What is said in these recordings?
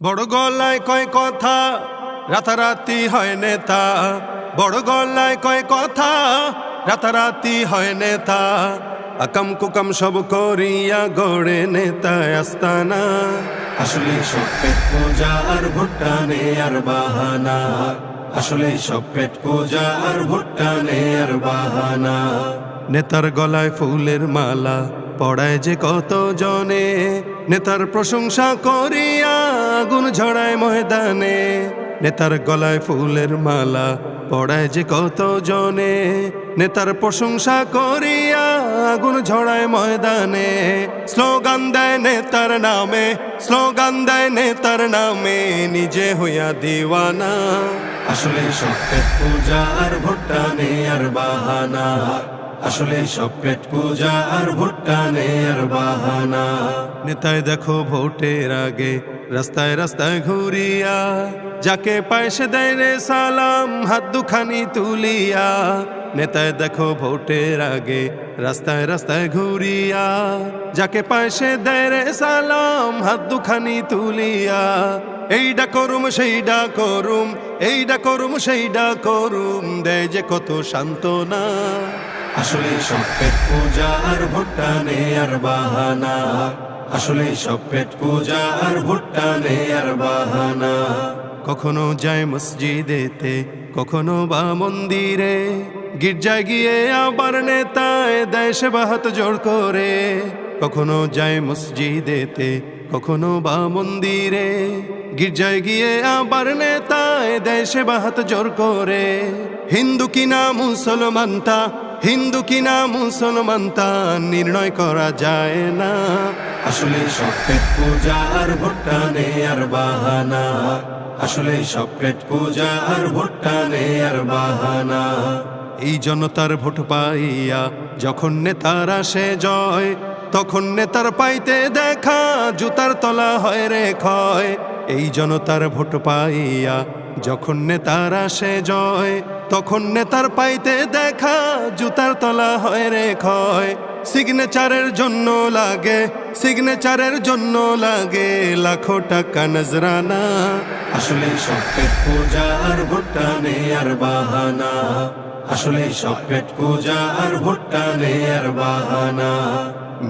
বড় গলায় কয় কথা, রাতারাতি হয় নেতা। বড় গলায় কয় কথা, রাতারাতি হয় নেতা। আকাম কুকাম সব করিয়া গড়ে নেতা আস্তানা। আসলে সব পেট পূজা আর ভুট্টা নে আর বাহানা। আসলে সব পেট পূজা আর ভুট্টা নে আর বাহানা। নেতার গলায় ফুলের মালা পড়ায় যে কত জনে, নেতার প্রশংসা করিয়া আগুন ঝড়ায় ময়দানে। নেতার গলায় ফুলের মালা পড়ায় যে কত জনে, নেতার প্রশংসা করিয়া আগুন ঝড়ায় ময়দানে। স্লোগান দেয় নেতার নামে, স্লোগান দেয় নেতার নামে, নিজে হইয়া দিওয়ানা। আসলে সব পেট পূজা আর ভুট্টা নে আর বাহানা। আসলে সব পেট পূজা আর ভুট্টা নে আর বাহানা। নেতায় দেখো ভোটের আগে রাস্তায় রাস্তায় ঘুরিয়া, যাকে পায় সে দেয় রে সালাম হাত দুখানি তুলিয়া। নেতায় দেখো ভোটের আগে রাস্তায় রাস্তায় ঘুরিয়া, যাকে পায় সে দেয় রে সালাম হাত দুখানি তুলিয়া। এইডা করুম সেইডা করুম, এইডা করুম সেইডা করুম, দেয় যে কত সান্ত্বনা। আসলে সব পেট পূজা আর ভুট্টা নে আর বাহানা। আসলে সব পেট পূজা আর ভুট্টা নে আর বাহানা। কখনো যায় মসজিদেতে, কখনো বা মন্দিরে, গির্জায় গিয়ে আবার নেতায় দেয় সেবা হাত জোড় করে। কখনো যায় মসজিদেতে, কখনো বা মন্দিরে, গির্জায় গিয়ে আবার নেতায় দেয় সেবা হাত জোড় করে। হিন্দু কিনা মুসলমান তা, হিন্দু কিনা মুসলমান তা নির্ণয় করা যায় না। আসলে সব পেট পূজা আর ভুট্টা নে আর বাহানা। আসলে সব পেট পূজা আর ভুট্টা নে আর বাহানা। এই জনতার ভোট পাইয়া যখন নেতার আসে জয়, তখন নেতার পাইতে দেখা জুতার তলা হয় রে ক্ষয়। এই জনতার ভোট পাইয়া যখন নেতার আসে জয়, তখন নেতার পাইতে দেখা জুতার তলা হয় রে ক্ষয়। সিগনেচারের জন্য লাগে, সিগনেচারের জন্য লাগে লাখো টাকা নজরানা। আসলে সব পেট পূজা আর ভুট্টা নে আর বাহানা। আসলে সব পেট পূজা আর ভুট্টা নে আর বাহানা।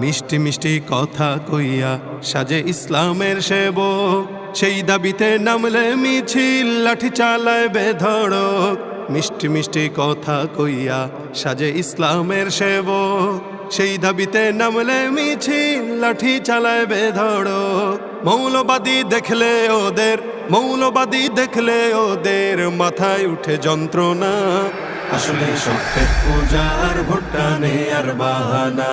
মিষ্টি মিষ্টি কথা কইয়া সাজে ইসলামের সেবক, সেই দাবিতে নামলে মিছিল লাঠি চালায় বেধড়ক। মিষ্টি মিষ্টি কথা কইয়া সাজে ইসলামের সেবক, সেই দাবিতে নামলে মিছিল লাঠি চালায় বেধড়ক। মৌলবাদী দেখলে ওদের, মৌলবাদী দেখলে ওদের মাথায় উঠে যন্ত্রণা। আসলে সব পেট পূজা আর ভুট্টা নে আর বাহানা।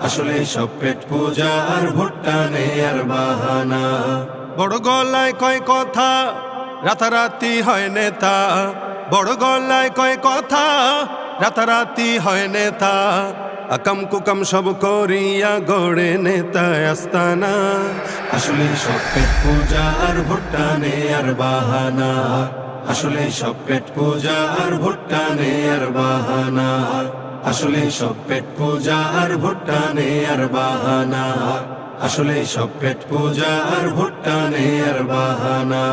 আসলে সব পেট পূজা আর ভুট্টা নে আর বাহানা। বড় গলায় কয় কথা, রাতারাতি হয় নেতা। বড় গলায় কয় কথা, রাতারাতি হয় নেতা। আকাম কুকাম সব করিয়া গড়ে নেতা আস্তানা। আসলে সব পেট পূজা আর ভুট্টা নে আর বাহানা। আসলে সব পেট পূজা আর ভুট্টা নে আর বাহানা। আসলে সব পেট পূজা আর ভুট্টা নে আর বাহানা। আসলে সব পেট পূজা আর ভুট্টা নে আর বাহানা।